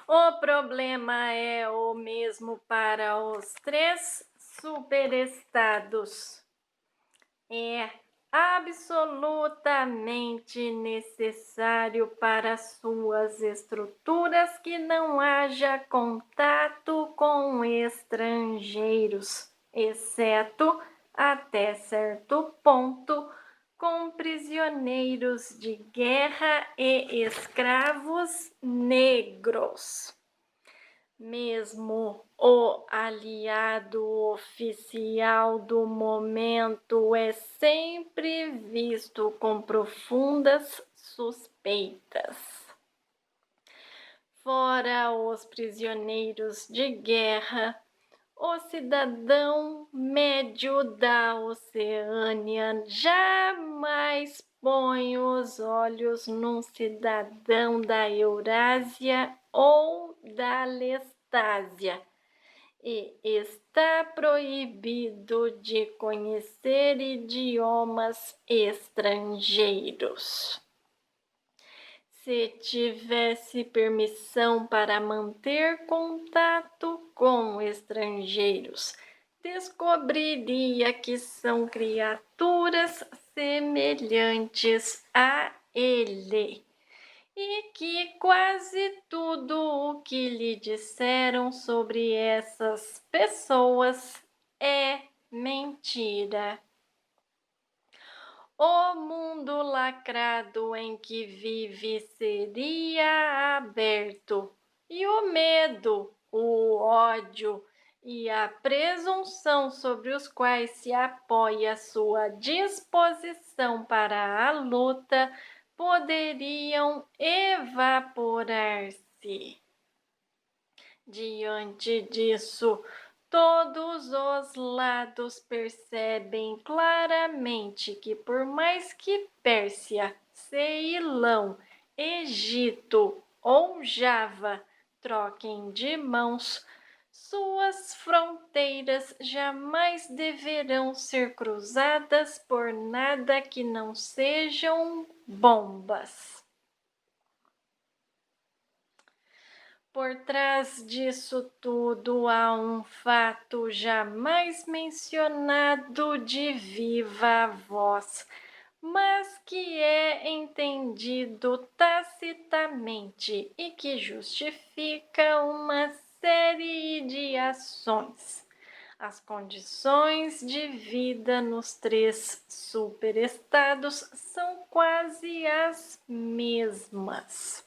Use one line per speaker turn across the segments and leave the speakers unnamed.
O problema é o mesmo para os três superestados. É absolutamente necessário para suas estruturas que não haja contato com estrangeiros, exceto até certo ponto com prisioneiros de guerra e escravos negros. Mesmo o aliado oficial do momento é sempre visto com profundas suspeitas. Fora os prisioneiros de guerra, o cidadão médio da Oceânia jamais põe os olhos num cidadão da Eurásia ou da Lestásia e está proibido de conhecer idiomas estrangeiros. Se tivesse permissão para manter contato com estrangeiros, descobriria que são criaturas semelhantes a ele e que quase tudo o que lhe disseram sobre essas pessoas é mentira. O mundo lacrado em que vive seria aberto, e o medo, o ódio e a presunção sobre os quais se apoia sua disposição para a luta poderiam evaporar-se. Diante disso, todos os lados percebem claramente que, por mais que Pérsia, Ceilão, Egito ou Java troquem de mãos, suas fronteiras jamais deverão ser cruzadas por nada que não sejam bombas. Por trás disso tudo há um fato jamais mencionado de viva voz, mas que é entendido tacitamente e que justifica uma série de ações. As condições de vida nos três superestados são quase as mesmas.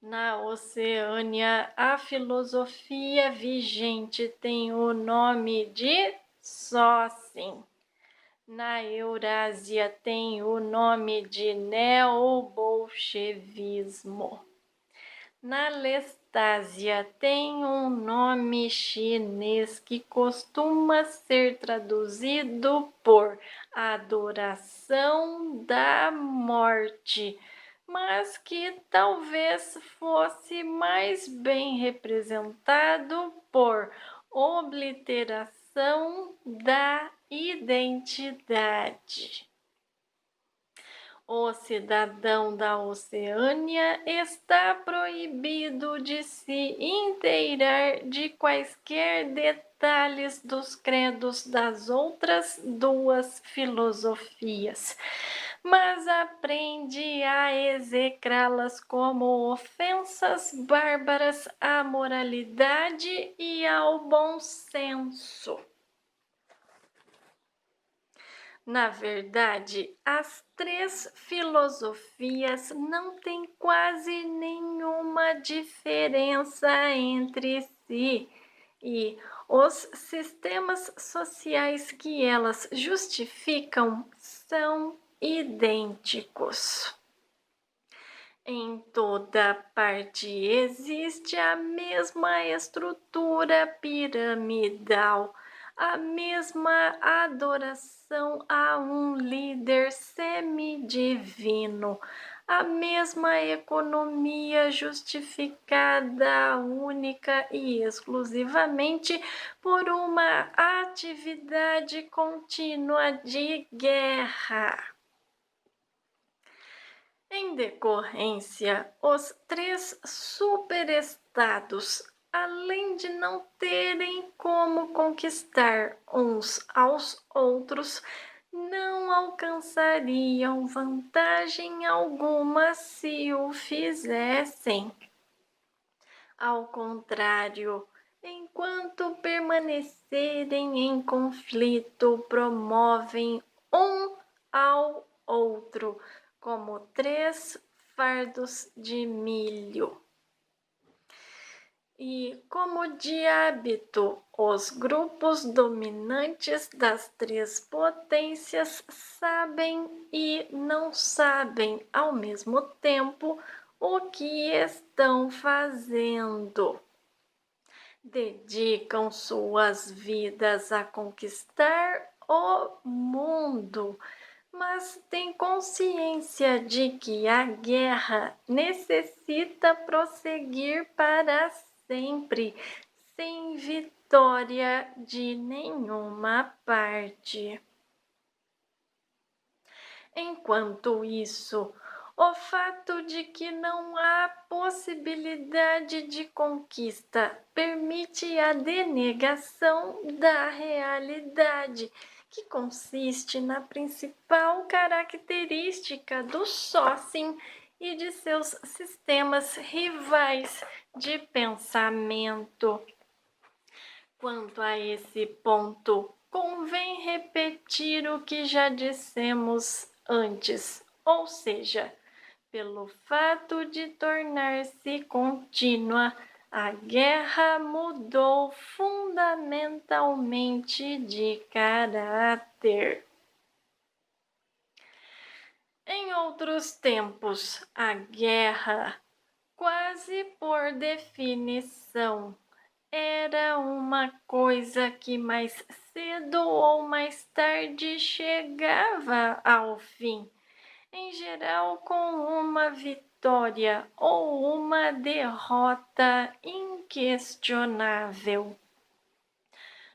Na Oceânia, a filosofia vigente tem o nome de Sócim. Na Eurásia tem o nome de neobolchevismo. Na Lestásia tem um nome chinês que costuma ser traduzido por adoração da morte, mas que talvez fosse mais bem representado por obliteração da identidade. O cidadão da Oceânia está proibido de se inteirar de quaisquer detalhes dos credos das outras duas filosofias, mas aprende a execrá-las como ofensas bárbaras à moralidade e ao bom senso. Na verdade, as três filosofias não têm quase nenhuma diferença entre si, e os sistemas sociais que elas justificam são idênticos. Em toda parte existe a mesma estrutura piramidal, a mesma adoração a um líder semidivino, a mesma economia justificada única e exclusivamente por uma atividade contínua de guerra. Em decorrência, os três superestados, além de não terem como conquistar uns aos outros, não alcançariam vantagem alguma se o fizessem. Ao contrário, enquanto permanecerem em conflito, promovem um ao outro como três fardos de milho. E, como de hábito, os grupos dominantes das três potências sabem e não sabem ao mesmo tempo o que estão fazendo. Dedicam suas vidas a conquistar o mundo, mas têm consciência de que a guerra necessita prosseguir para sempre, sem vitória de nenhuma parte. Enquanto isso, o fato de que não há possibilidade de conquista permite a denegação da realidade, que consiste na principal característica do sócio e de seus sistemas rivais de pensamento. Quanto a esse ponto, convém repetir o que já dissemos antes, ou seja, pelo fato de tornar-se contínua, a guerra mudou fundamentalmente de caráter. Em outros tempos, a guerra, quase por definição, era uma coisa que mais cedo ou mais tarde chegava ao fim, em geral com uma vitória ou uma derrota inquestionável.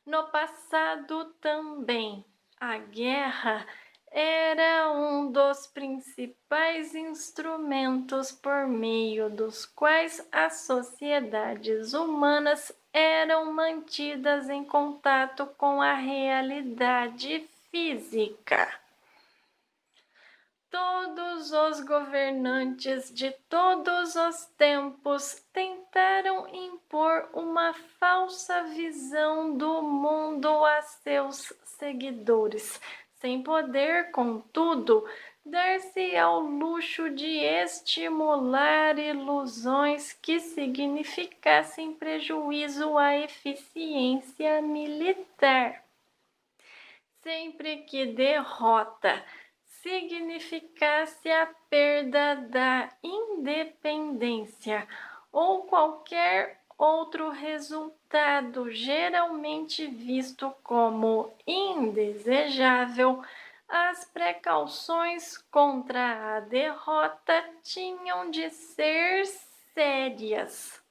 No passado também, a guerra era um dos principais instrumentos por meio dos quais as sociedades humanas eram mantidas em contato com a realidade física. Todos os governantes de todos os tempos tentaram impor uma falsa visão do mundo a seus seguidores, sem poder, contudo, dar-se ao luxo de estimular ilusões que significassem prejuízo à eficiência militar. Sempre que derrota significasse a perda da independência ou qualquer outro resultado geralmente visto como indesejável, as precauções contra a derrota tinham de ser sérias.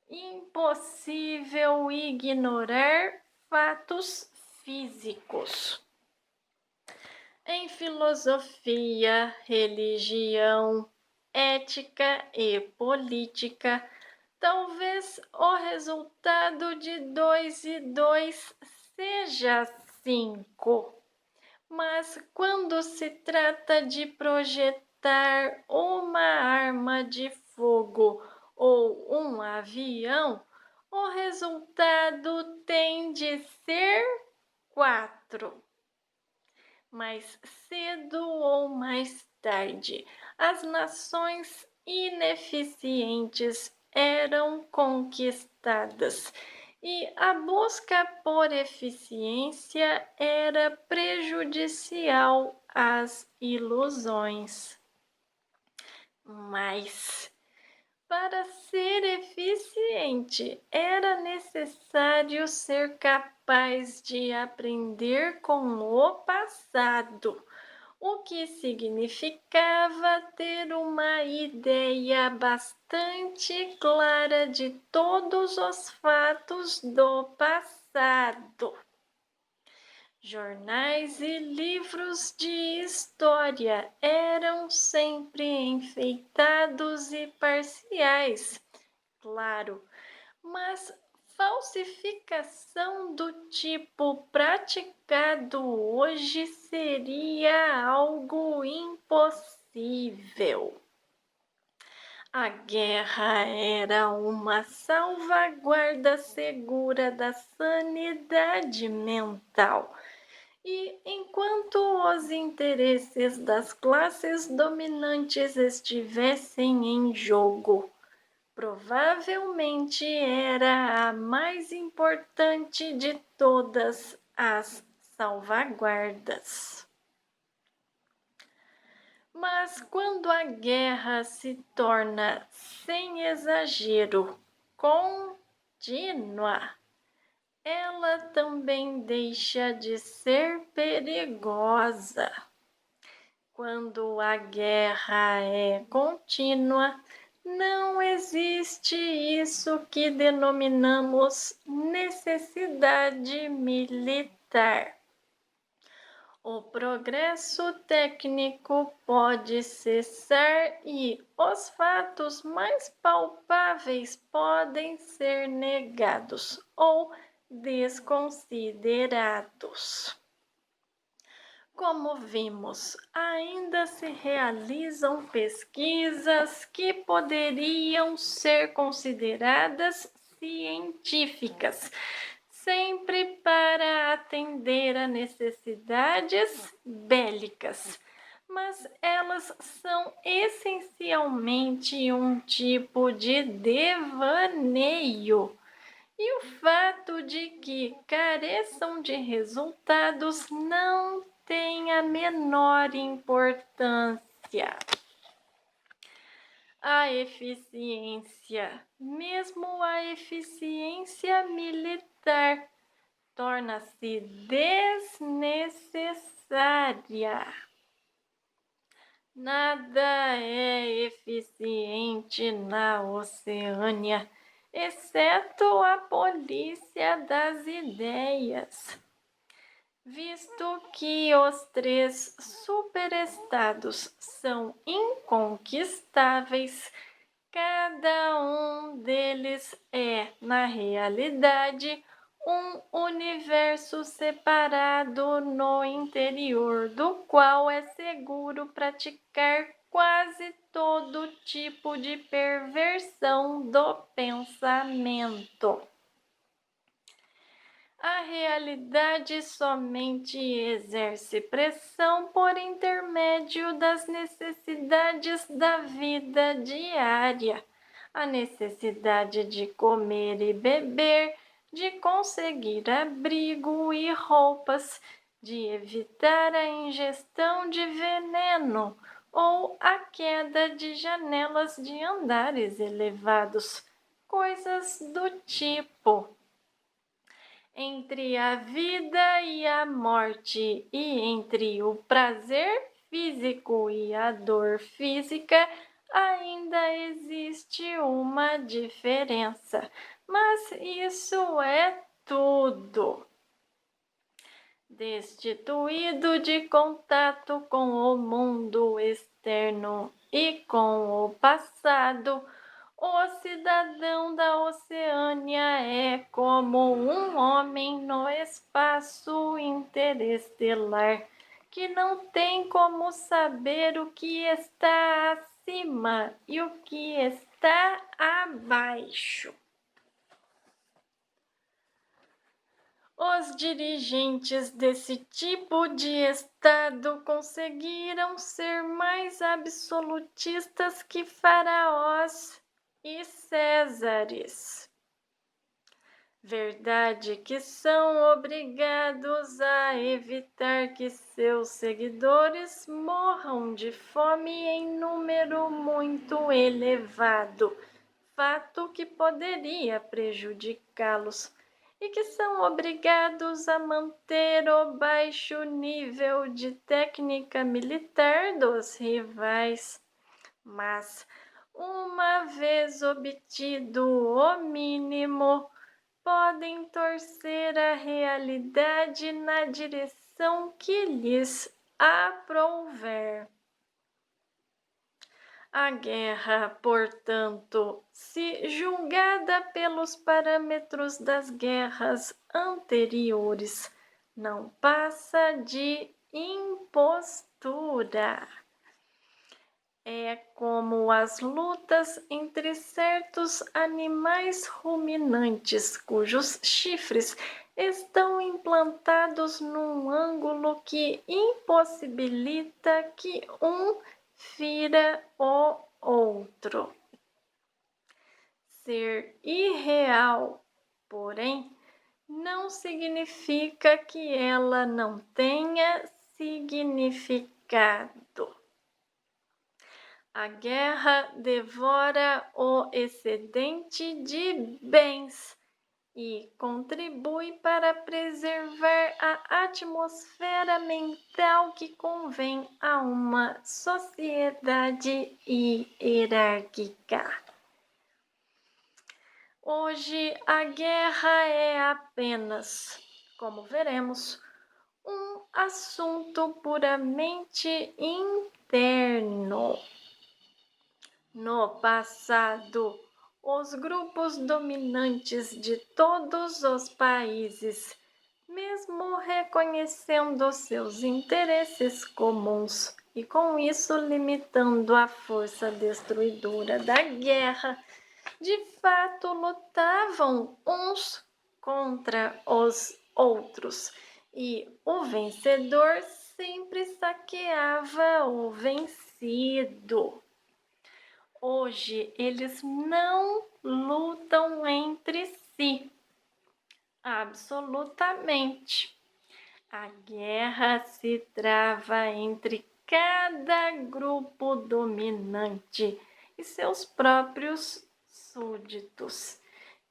Impossível ignorar fatos físicos. Em filosofia, religião, ética e política, talvez o resultado de 2 e 2 seja 5. Mas quando se trata de projetar uma arma de fogo ou um avião, o resultado tem de ser 4. Mais cedo ou mais tarde, as nações ineficientes eram conquistadas e a busca por eficiência era prejudicial às ilusões. Mas, para ser eficiente, era necessário ser capaz de aprender com o passado, o que significava ter uma ideia bastante clara de todos os fatos do passado. Jornais e livros de história eram sempre enfeitados e parciais, claro, mas falsificação do tipo praticado hoje seria algo impossível. A guerra era uma salvaguarda segura da sanidade mental. E enquanto os interesses das classes dominantes estivessem em jogo, provavelmente era a mais importante de todas as salvaguardas. Mas quando a guerra se torna, sem exagero, contínua, ela também deixa de ser perigosa. Quando a guerra é contínua, não existe isso que denominamos necessidade militar. O progresso técnico pode cessar e os fatos mais palpáveis podem ser negados ou desconsiderados. Como vimos, ainda se realizam pesquisas que poderiam ser consideradas científicas, sempre para atender a necessidades bélicas, mas elas são essencialmente um tipo de devaneio. E o fato de que careçam de resultados não tem a menor importância. A eficiência, mesmo a eficiência militar, torna-se desnecessária. Nada é eficiente na Oceânia, exceto a polícia das ideias. Visto que os três superestados são inconquistáveis, cada um deles é, na realidade, um universo separado no interior do qual é seguro praticar quase todo tipo de perversão do pensamento. A realidade somente exerce pressão por intermédio das necessidades da vida diária. A necessidade de comer e beber, de conseguir abrigo e roupas, de evitar a ingestão de veneno ou a queda de janelas de andares elevados, coisas do tipo. Entre a vida e a morte e entre o prazer físico e a dor física, ainda existe uma diferença, mas isso é tudo. Destituído de contato com o mundo externo e com o passado, o cidadão da Oceânia é como um homem no espaço interestelar, que não tem como saber o que está acima e o que está abaixo. Os dirigentes desse tipo de Estado conseguiram ser mais absolutistas que faraós e césares. Verdade que são obrigados a evitar que seus seguidores morram de fome em número muito elevado, fato que poderia prejudicá-los, e que são obrigados a manter o baixo nível de técnica militar dos rivais. Mas, uma vez obtido o mínimo, podem torcer a realidade na direção que lhes aprouver. A guerra, portanto, se julgada pelos parâmetros das guerras anteriores, não passa de impostura. É como as lutas entre certos animais ruminantes cujos chifres estão implantados num ângulo que impossibilita que um fira o outro. Ser irreal, porém, não significa que ela não tenha significado. A guerra devora o excedente de bens e contribui para preservar a atmosfera mental que convém a uma sociedade hierárquica. Hoje, a guerra é apenas, como veremos, um assunto puramente interno. No passado, os grupos dominantes de todos os países, mesmo reconhecendo seus interesses comuns e com isso limitando a força destruidora da guerra, de fato lutavam uns contra os outros, e o vencedor sempre saqueava o vencido. Hoje eles não lutam entre si, absolutamente. A guerra se trava entre cada grupo dominante e seus próprios súditos.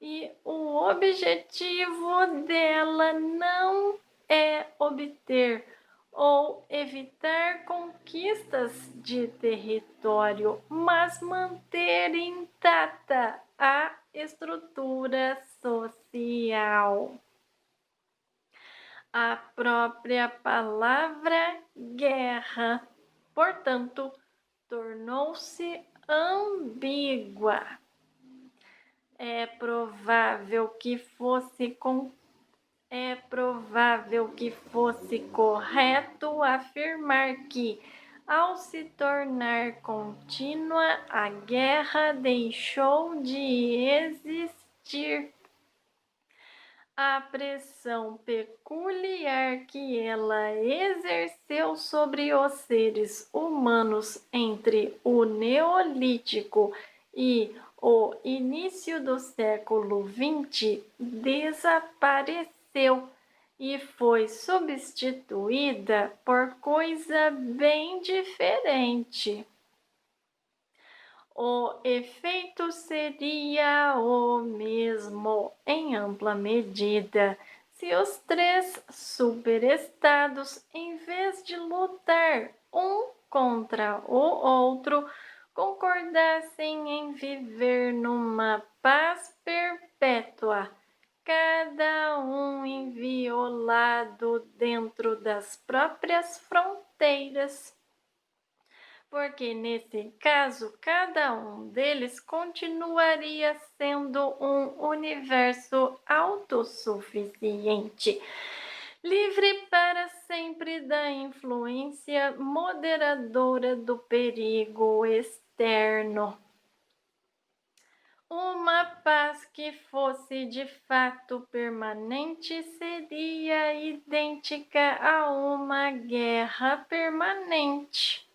E o objetivo dela não é obter ou evitar conquistas de território, mas manter intacta a estrutura social. A própria palavra guerra, portanto, tornou-se ambígua. É provável que fosse correto afirmar que, ao se tornar contínua, a guerra deixou de existir. A pressão peculiar que ela exerceu sobre os seres humanos entre o Neolítico e o início do século XX desapareceu e foi substituída por coisa bem diferente. O efeito seria o mesmo, em ampla medida, se os três superestados, em vez de lutar um contra o outro, concordassem em viver numa paz perpétua, cada um inviolado dentro das próprias fronteiras. Porque nesse caso, cada um deles continuaria sendo um universo autossuficiente, livre para sempre da influência moderadora do perigo externo. Uma paz que fosse de fato permanente seria idêntica a uma guerra permanente.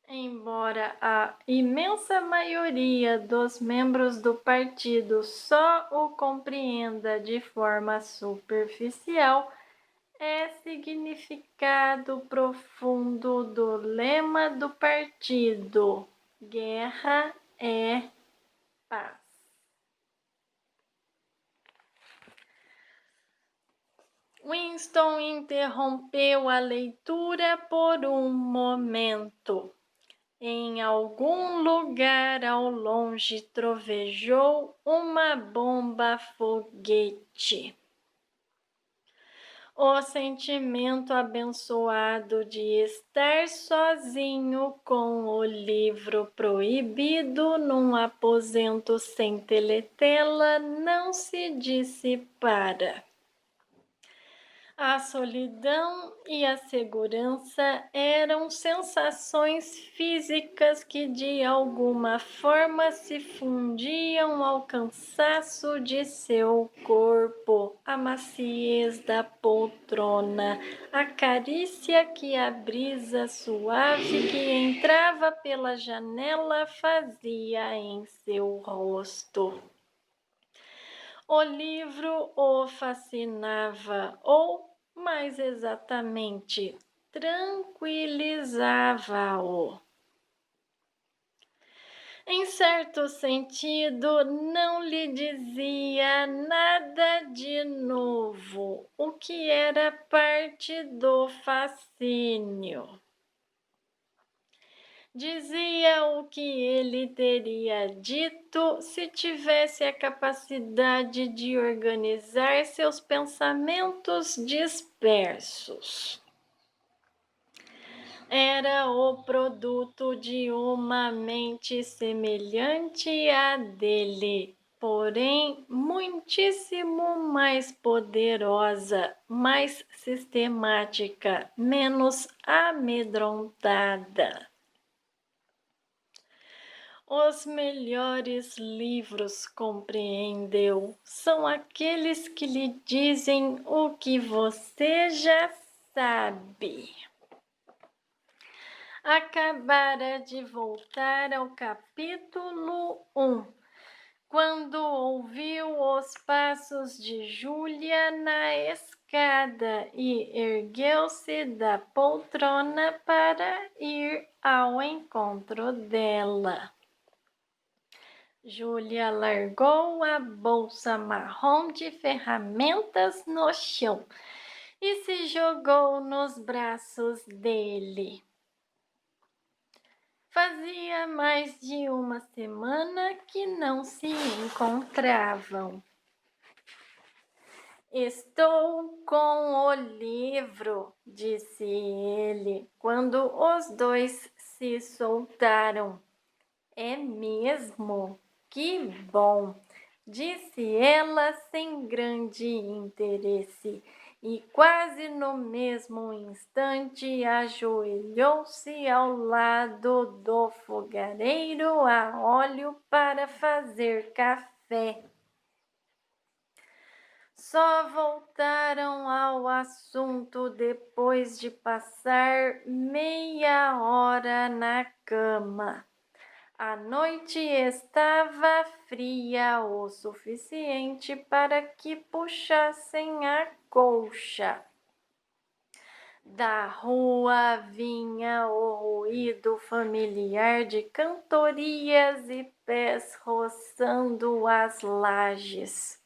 Embora a imensa maioria dos membros do partido só o compreenda de forma superficial, é significado profundo do lema do partido: guerra é paz. Winston interrompeu a leitura por um momento. Em algum lugar ao longe trovejou uma bomba foguete. O sentimento abençoado de estar sozinho com o livro proibido num aposento sem teletela não se dissipara. A solidão e a segurança eram sensações físicas que de alguma forma se fundiam ao cansaço de seu corpo, a maciez da poltrona, a carícia que a brisa suave que entrava pela janela fazia em seu rosto. O livro o fascinava, ou, mais exatamente, tranquilizava-o. Em certo sentido, não lhe dizia nada de novo, o que era parte do fascínio. Dizia o que ele teria dito se tivesse a capacidade de organizar seus pensamentos dispersos. Era o produto de uma mente semelhante à dele, porém muitíssimo mais poderosa, mais sistemática, menos amedrontada. Os melhores livros, compreendeu, são aqueles que lhe dizem o que você já sabe. Acabara de voltar ao capítulo 1, quando ouviu os passos de Júlia na escada e ergueu-se da poltrona para ir ao encontro dela. Júlia largou a bolsa marrom de ferramentas no chão e se jogou nos braços dele. Fazia mais de uma semana que não se encontravam. Estou com o livro, disse ele, quando os dois se soltaram. É mesmo? Que bom, disse ela sem grande interesse, e quase no mesmo instante ajoelhou-se ao lado do fogareiro a óleo para fazer café. Só voltaram ao assunto depois de passar meia hora na cama. A noite estava fria o suficiente para que puxassem a colcha. Da rua vinha o ruído familiar de cantorias e pés roçando as lajes.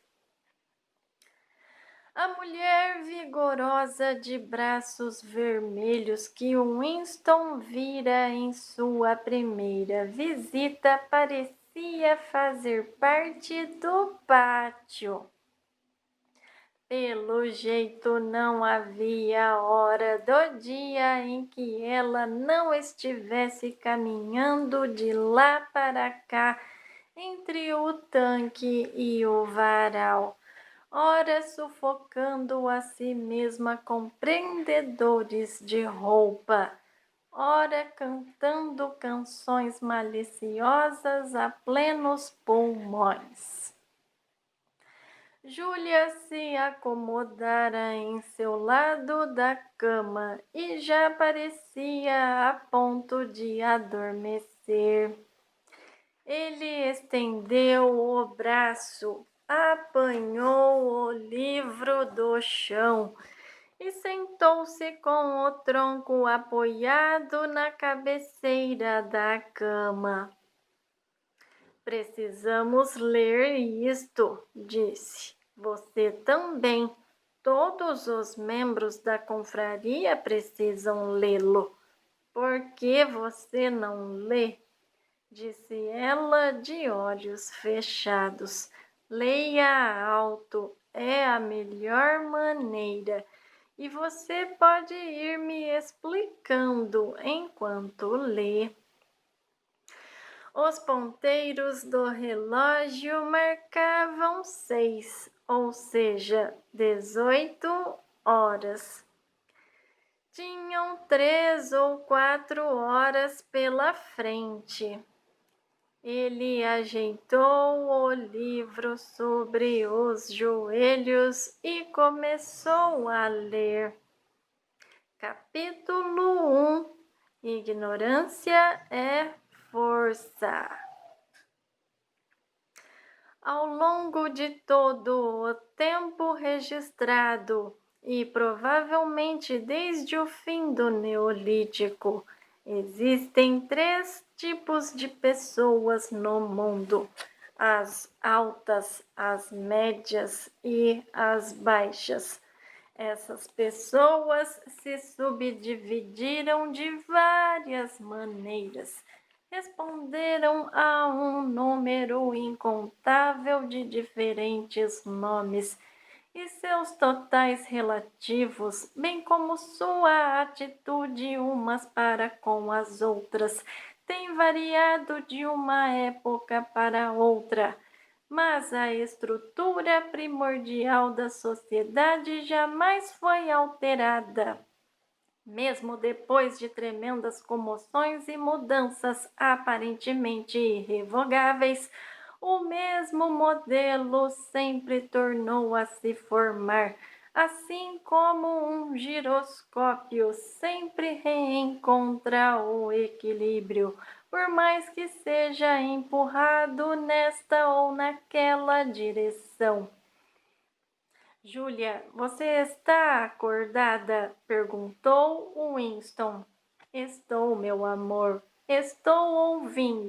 A mulher vigorosa de braços vermelhos que Winston vira em sua primeira visita parecia fazer parte do pátio. Pelo jeito, não havia hora do dia em que ela não estivesse caminhando de lá para cá entre o tanque e o varal, ora sufocando a si mesma com prendedores de roupa, ora cantando canções maliciosas a plenos pulmões. Júlia se acomodara em seu lado da cama e já parecia a ponto de adormecer. Ele estendeu o braço, apanhou o livro do chão e sentou-se com o tronco apoiado na cabeceira da cama. Precisamos ler isto, disse. Você também. Todos os membros da confraria precisam lê-lo. Por que você não lê? Disse ela de olhos fechados. Leia alto, é a melhor maneira. E você pode ir me explicando enquanto lê. Os ponteiros do relógio marcavam 6, ou seja, 18 horas. Tinham 3 ou 4 horas pela frente. Ele ajeitou o livro sobre os joelhos e começou a ler. Capítulo 1: Ignorância é força. Ao longo de todo o tempo registrado, e provavelmente desde o fim do Neolítico, existem 3 tipos de pessoas no mundo: as altas, as médias e as baixas. Essas pessoas se subdividiram de várias maneiras. Responderam a um número incontável de diferentes nomes, e seus totais relativos, bem como sua atitude umas para com as outras, tem variado de uma época para outra. Mas a estrutura primordial da sociedade jamais foi alterada. Mesmo depois de tremendas comoções e mudanças aparentemente irrevogáveis, o mesmo modelo sempre tornou a se formar, assim como um giroscópio sempre reencontra o equilíbrio, por mais que seja empurrado nesta ou naquela direção. Júlia, você está acordada? Perguntou Winston. Estou, meu amor. Estou ouvindo.